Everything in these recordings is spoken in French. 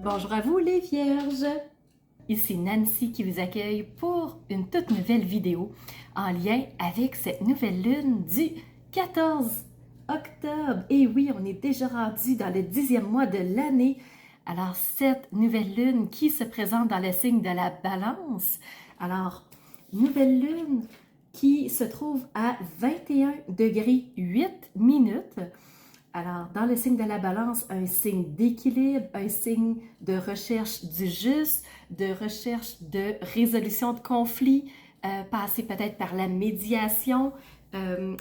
Bonjour à vous les vierges! Ici Nancy qui vous accueille pour une toute nouvelle vidéo en lien avec cette nouvelle lune du 14 octobre. Et oui, on est déjà rendu dans le 10e mois de l'année. Alors, cette nouvelle lune qui se présente dans le signe de la Balance. Alors, nouvelle lune qui se trouve à 21 degrés 8 minutes. Alors, dans le signe de la Balance, un signe d'équilibre, un signe de recherche du juste, de recherche de résolution de conflits, passer peut-être par la médiation,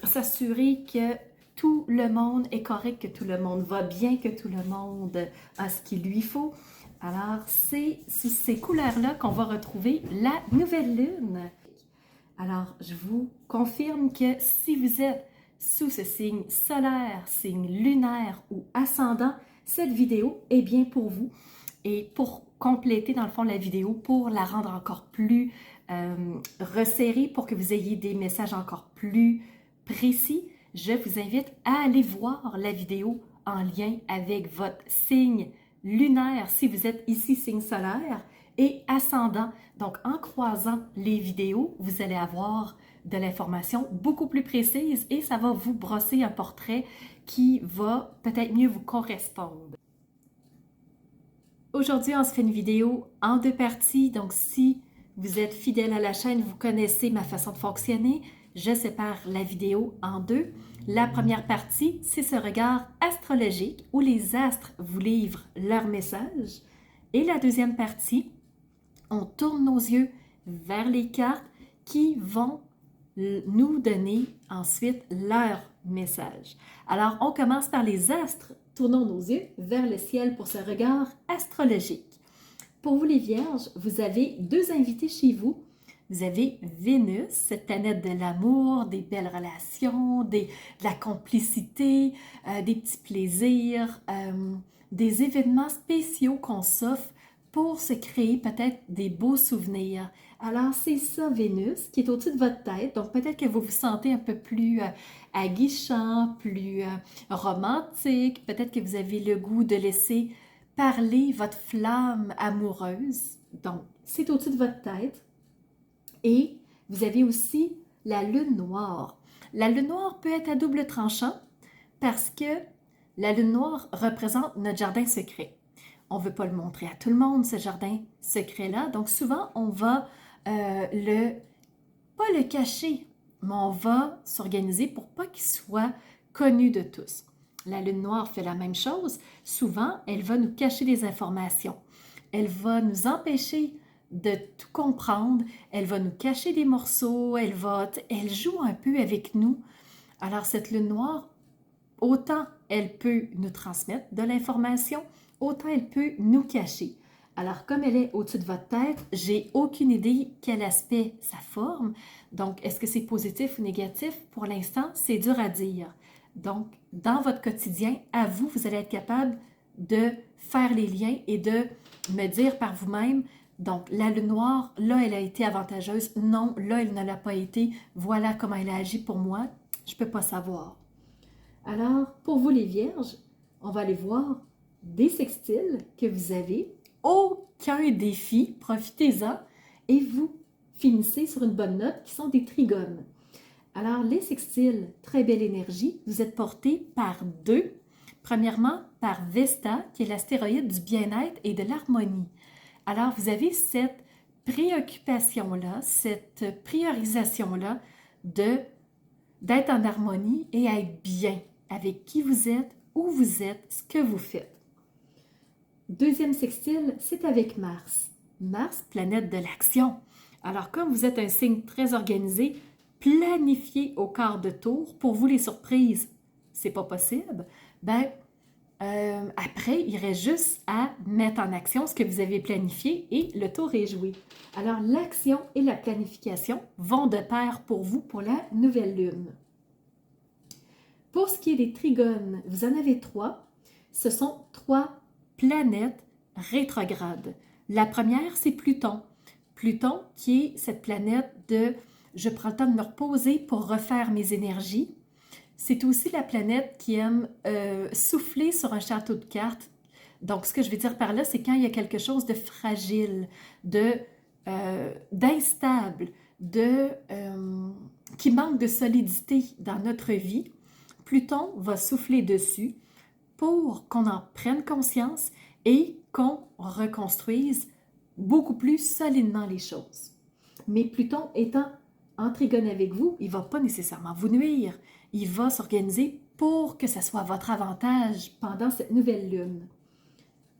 s'assurer que tout le monde est correct, que tout le monde va bien, que tout le monde a ce qu'il lui faut. Alors, c'est sous ces couleurs-là qu'on va retrouver la nouvelle lune. Alors, je vous confirme que si vous êtes sous ce signe solaire, signe lunaire ou ascendant, cette vidéo est bien pour vous. Et pour compléter dans le fond la vidéo, pour la rendre encore plus resserrée, pour que vous ayez des messages encore plus précis, je vous invite à aller voir la vidéo en lien avec votre signe lunaire si vous êtes ici signe solaire et ascendant. Donc, en croisant les vidéos, vous allez avoir de l'information beaucoup plus précise et ça va vous brosser un portrait qui va peut-être mieux vous correspondre. Aujourd'hui, on se fait une vidéo en deux parties. Donc, si vous êtes fidèle à la chaîne, vous connaissez ma façon de fonctionner. Je sépare la vidéo en deux. La première partie, c'est ce regard astrologique où les astres vous livrent leur message. Et la deuxième partie, on tourne nos yeux vers les cartes qui vont nous donner ensuite leur message. Alors, on commence par les astres. Tournons nos yeux vers le ciel pour ce regard astrologique. Pour vous les vierges, vous avez deux invités chez vous. Vous avez Vénus, cette planète de l'amour, des belles relations, de la complicité, des petits plaisirs, des événements spéciaux qu'on s'offre pour se créer peut-être des beaux souvenirs. Alors, c'est ça, Vénus, qui est au-dessus de votre tête. Donc, peut-être que vous vous sentez un peu plus aguichant, plus romantique. Peut-être que vous avez le goût de laisser parler votre flamme amoureuse. Donc, c'est au-dessus de votre tête. Et vous avez aussi la lune noire. La lune noire peut être à double tranchant parce que la lune noire représente notre jardin secret. On ne veut pas le montrer à tout le monde, ce jardin secret-là. Donc, souvent, on va pas le cacher, mais on va s'organiser pour pas qu'il soit connu de tous. La lune noire fait la même chose. Souvent, elle va nous cacher des informations. Elle va nous empêcher de tout comprendre. Elle va nous cacher des morceaux. Elle joue un peu avec nous. Alors, cette lune noire, autant elle peut nous transmettre de l'information, autant elle peut nous cacher. Alors, comme elle est au-dessus de votre tête, j'ai aucune idée quel aspect ça forme. Donc, est-ce que c'est positif ou négatif? Pour l'instant, c'est dur à dire. Donc, dans votre quotidien, à vous, vous allez être capable de faire les liens et de me dire par vous-même, donc, la lune noire, là, elle a été avantageuse. Non, là, elle ne l'a pas été. Voilà comment elle a agi pour moi. Je ne peux pas savoir. Alors, pour vous les vierges, on va aller voir des sextiles que vous avez. Aucun défi, profitez-en et vous finissez sur une bonne note qui sont des trigones. Alors, les sextiles, très belle énergie, vous êtes portés par deux. Premièrement, par Vesta, qui est l'astéroïde du bien-être et de l'harmonie. Alors, vous avez cette préoccupation-là, cette priorisation-là d'être en harmonie et être bien avec qui vous êtes, où vous êtes, ce que vous faites. Deuxième sextile, c'est avec Mars. Mars, planète de l'action. Alors, comme vous êtes un signe très organisé, planifiez au quart de tour. Pour vous, les surprises, c'est pas possible. Après, il reste juste à mettre en action ce que vous avez planifié et le tour est joué. Alors, l'action et la planification vont de pair pour vous pour la nouvelle lune. Pour ce qui est des trigones, vous en avez trois. Ce sont trois planètes rétrogrades. La première, c'est Pluton. Pluton qui est cette planète de « je prends le temps de me reposer pour refaire mes énergies ». C'est aussi la planète qui aime souffler sur un château de cartes Donc, ce que je veux dire par là, c'est quand il y a quelque chose de fragile, d'instable, qui manque de solidité dans notre vie, Pluton va souffler dessus pour qu'on en prenne conscience et qu'on reconstruise beaucoup plus solidement les choses. Mais Pluton étant en trigone avec vous, il ne va pas nécessairement vous nuire. Il va s'organiser pour que ce soit à votre avantage pendant cette nouvelle lune.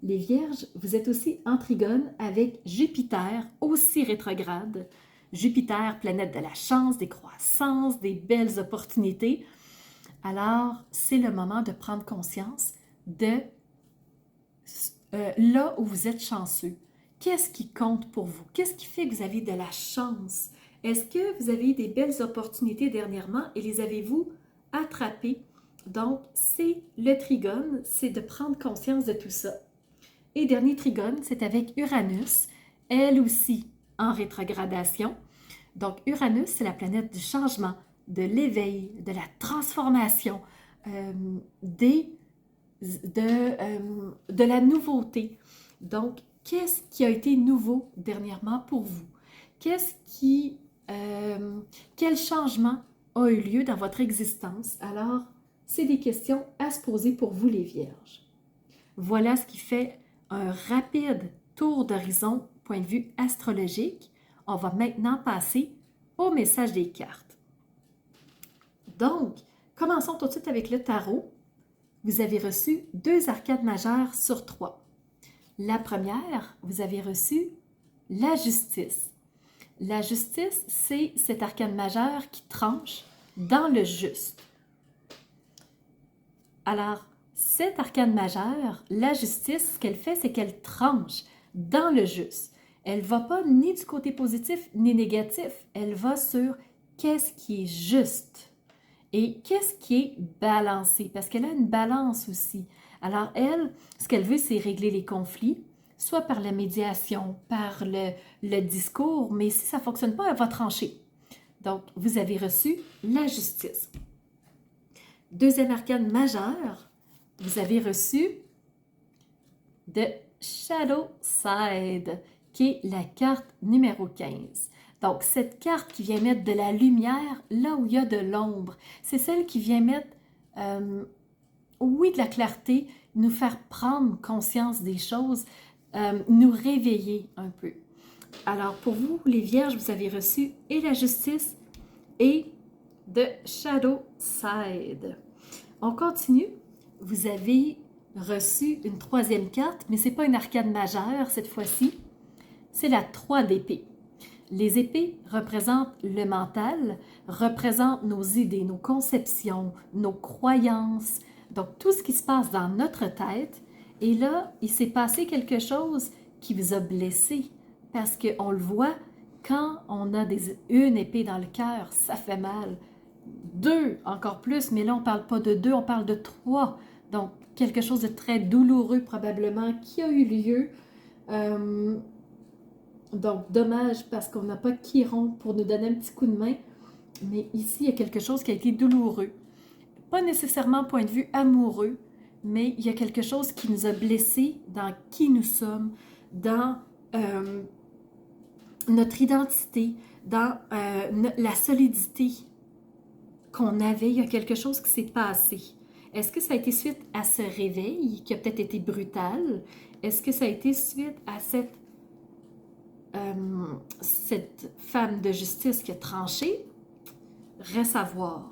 Les Vierges, vous êtes aussi en trigone avec Jupiter, aussi rétrograde. Jupiter, planète de la chance, des croissances, des belles opportunités. Alors, c'est le moment de prendre conscience de là où vous êtes chanceux. Qu'est-ce qui compte pour vous? Qu'est-ce qui fait que vous avez de la chance? Est-ce que vous avez eu des belles opportunités dernièrement et les avez-vous attrapées? Donc, c'est le trigone, c'est de prendre conscience de tout ça. Et dernier trigone, c'est avec Uranus, elle aussi en rétrogradation. Donc, Uranus, c'est la planète du changement, de l'éveil, de la transformation, de la nouveauté. Donc, qu'est-ce qui a été nouveau dernièrement pour vous? Quel changement a eu lieu dans votre existence? Alors, c'est des questions à se poser pour vous, les Vierges. Voilà ce qui fait un rapide tour d'horizon, point de vue astrologique. On va maintenant passer au message des cartes. Donc, commençons tout de suite avec le tarot. Vous avez reçu 2 arcades majeures sur 3. La première, vous avez reçu la justice. La justice, c'est cet arcane majeur qui tranche dans le juste. Alors, cette arcane majeure, la justice, ce qu'elle fait, c'est qu'elle tranche dans le juste. Elle ne va pas ni du côté positif ni négatif. Elle va sur qu'est-ce qui est juste et qu'est-ce qui est balancé, parce qu'elle a une balance aussi. Alors, elle, ce qu'elle veut, c'est régler les conflits, soit par la médiation, par le discours, mais si ça ne fonctionne pas, elle va trancher. Donc, vous avez reçu la justice. Deuxième arcane majeure, vous avez reçu The Shadow Side, qui est la carte numéro 15. Donc, cette carte qui vient mettre de la lumière là où il y a de l'ombre, c'est celle qui vient mettre, oui, de la clarté, nous faire prendre conscience des choses, nous réveiller un peu. Alors, pour vous, les Vierges, vous avez reçu et la justice et The Shadow Side. On continue. Vous avez reçu une 3e carte, mais ce n'est pas une arcane majeure cette fois-ci. C'est la 3 d'épée. Les épées représentent le mental, représentent nos idées, nos conceptions, nos croyances, donc tout ce qui se passe dans notre tête. Et là, il s'est passé quelque chose qui vous a blessé, parce qu'on le voit, quand on a une épée dans le cœur, ça fait mal. 2, encore plus, mais là, on ne parle pas de 2, on parle de 3. Donc, quelque chose de très douloureux probablement qui a eu lieu. Donc, dommage parce qu'on n'a pas Chiron pour nous donner un petit coup de main. Mais ici, il y a quelque chose qui a été douloureux. Pas nécessairement point de vue amoureux, mais il y a quelque chose qui nous a blessés dans qui nous sommes, dans notre identité, dans la solidité qu'on avait. Il y a quelque chose qui s'est passé. Est-ce que ça a été suite à ce réveil qui a peut-être été brutal? Est-ce que ça a été suite à cette femme de justice qui a tranché? Reste à voir.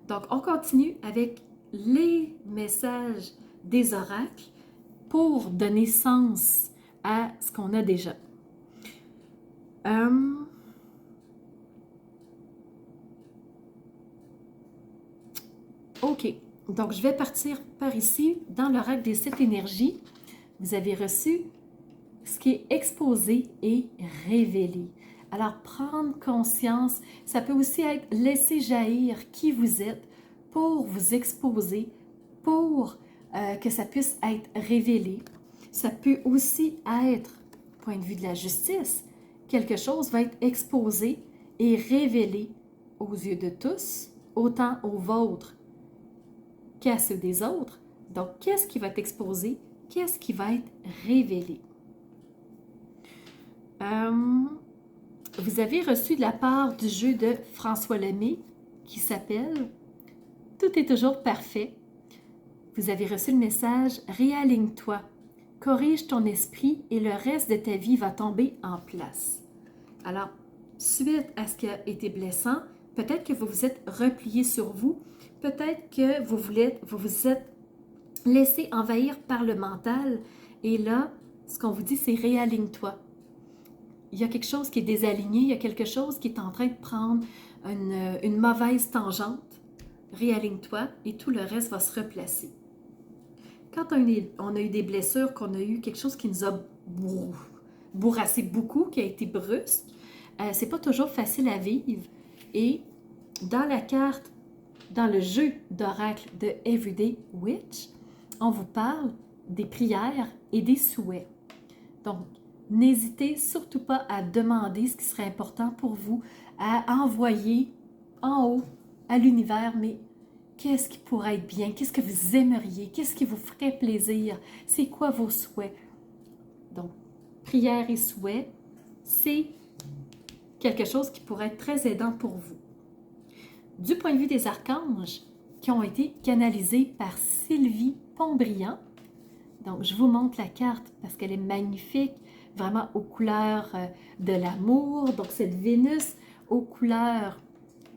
Donc, on continue avec les messages des oracles pour donner sens à ce qu'on a déjà. OK. Donc, je vais partir par ici. Dans l'oracle des 7 énergies, vous avez reçu ce qui est exposé et révélé. Alors, prendre conscience, ça peut aussi être laisser jaillir qui vous êtes pour vous exposer, pour que ça puisse être révélé. Ça peut aussi être, point de vue de la justice, quelque chose va être exposé et révélé aux yeux de tous, autant aux vôtres qu'à ceux des autres. Donc, qu'est-ce qui va être exposé? qu'est-ce qui va être révélé? Vous avez reçu de la part du jeu de François Lemay qui s'appelle « Tout est toujours parfait ». Vous avez reçu le message « Réaligne-toi, corrige ton esprit et le reste de ta vie va tomber en place ». Alors, suite à ce qui a été blessant, peut-être que vous vous êtes replié sur vous, peut-être que vous vous êtes laissé envahir par le mental et là, ce qu'on vous dit, c'est « Réaligne-toi ». Il y a quelque chose qui est désaligné, il y a quelque chose qui est en train de prendre une mauvaise tangente. Réaligne-toi et tout le reste va se replacer. Quand on a eu des blessures, qu'on a eu quelque chose qui nous a bourrassé beaucoup, qui a été brusque, c'est pas toujours facile à vivre. Et dans la carte, dans le jeu d'oracle de Everyday Witch, on vous parle des prières et des souhaits. Donc, n'hésitez surtout pas à demander ce qui serait important pour vous, à envoyer en haut à l'univers, mais qu'est-ce qui pourrait être bien? Qu'est-ce que vous aimeriez? Qu'est-ce qui vous ferait plaisir? C'est quoi vos souhaits? Donc, prière et souhaits, c'est quelque chose qui pourrait être très aidant pour vous. Du point de vue des archanges qui ont été canalisés par Sylvie Pontbriand, donc je vous montre la carte parce qu'elle est magnifique, vraiment aux couleurs de l'amour. Donc, cette Vénus aux couleurs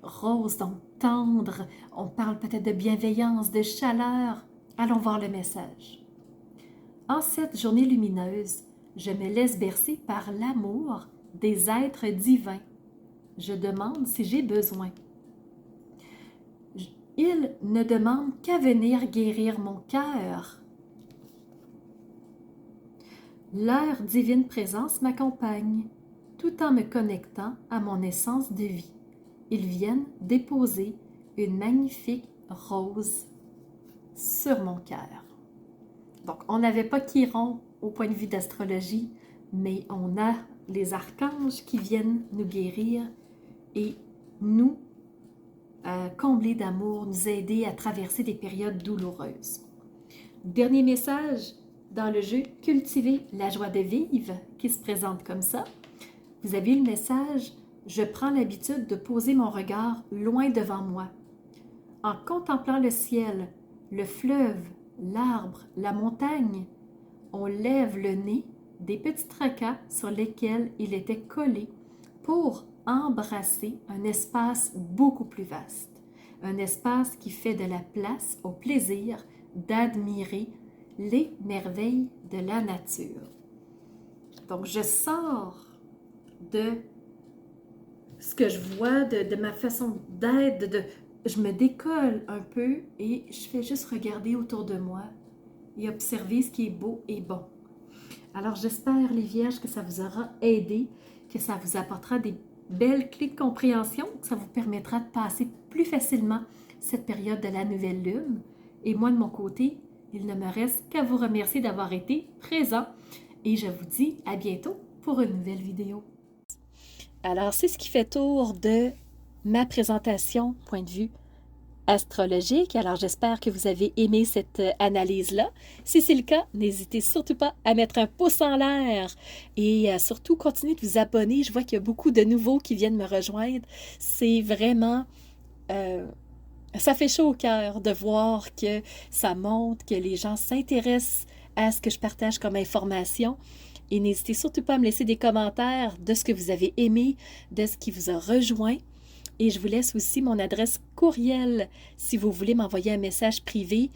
rose, donc tendre. On parle peut-être de bienveillance, de chaleur. Allons voir le message. En cette journée lumineuse, je me laisse bercer par l'amour des êtres divins. Je demande si j'ai besoin. Ils ne demandent qu'à venir guérir mon cœur. Leur divine présence m'accompagne, tout en me connectant à mon essence de vie. Ils viennent déposer une magnifique rose sur mon cœur. Donc, on n'avait pas Chiron au point de vue d'astrologie, mais on a les archanges qui viennent nous guérir et nous combler d'amour, nous aider à traverser des périodes douloureuses. Dernier message dans le jeu « Cultiver la joie de vivre » qui se présente comme ça. Vous avez le message « Je prends l'habitude de poser mon regard loin devant moi. En contemplant le ciel, le fleuve, l'arbre, la montagne, on lève le nez des petits tracas sur lesquels il était collé pour embrasser un espace beaucoup plus vaste. Un espace qui fait de la place au plaisir d'admirer les merveilles de la nature. » Donc, je sors de ce que je vois, de ma façon d'être, je me décolle un peu et je fais juste regarder autour de moi et observer ce qui est beau et bon. Alors, j'espère, les Vierges, que ça vous aura aidé, que ça vous apportera des belles clés de compréhension, que ça vous permettra de passer plus facilement cette période de la nouvelle lune. Et moi, de mon côté, il ne me reste qu'à vous remercier d'avoir été présent et je vous dis à bientôt pour une nouvelle vidéo. Alors, c'est ce qui fait tour de ma présentation, point de vue astrologique. Alors, j'espère que vous avez aimé cette analyse-là. Si c'est le cas, n'hésitez surtout pas à mettre un pouce en l'air et surtout continuez de vous abonner. Je vois qu'il y a beaucoup de nouveaux qui viennent me rejoindre. C'est vraiment... ça fait chaud au cœur de voir que ça monte, que les gens s'intéressent à ce que je partage comme information. Et n'hésitez surtout pas à me laisser des commentaires de ce que vous avez aimé, de ce qui vous a rejoint. Et je vous laisse aussi mon adresse courriel si vous voulez m'envoyer un message privé.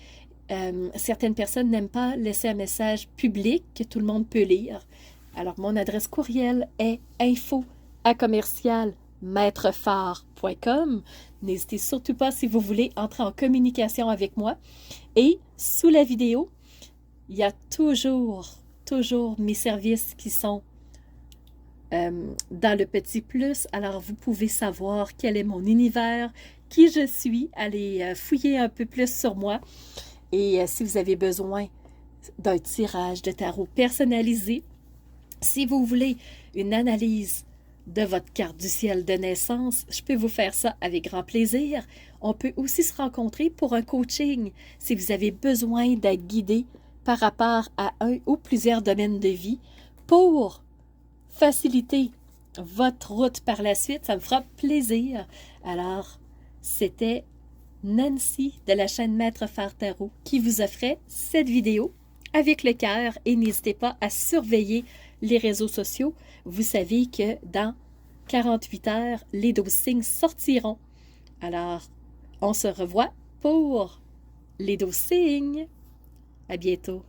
Certaines personnes n'aiment pas laisser un message public que tout le monde peut lire. Alors, mon adresse courriel est info@commercialmaitrefort.com. N'hésitez surtout pas si vous voulez entrer en communication avec moi. Et sous la vidéo, il y a toujours mes services qui sont dans le petit plus. Alors, vous pouvez savoir quel est mon univers, qui je suis. Allez fouiller un peu plus sur moi. Et si vous avez besoin d'un tirage de tarot personnalisé, si vous voulez une analyse de votre carte du ciel de naissance, je peux vous faire ça avec grand plaisir. On peut aussi se rencontrer pour un coaching si vous avez besoin d'être guidé par rapport à un ou plusieurs domaines de vie pour faciliter votre route par la suite. Ça me fera plaisir. Alors, c'était Nancy de la chaîne Maître Faire Tarot qui vous offrait cette vidéo avec le cœur et n'hésitez pas à surveiller les réseaux sociaux. Vous savez que dans 48 heures, les 12 signes sortiront. Alors, on se revoit pour les 12 signes. À bientôt.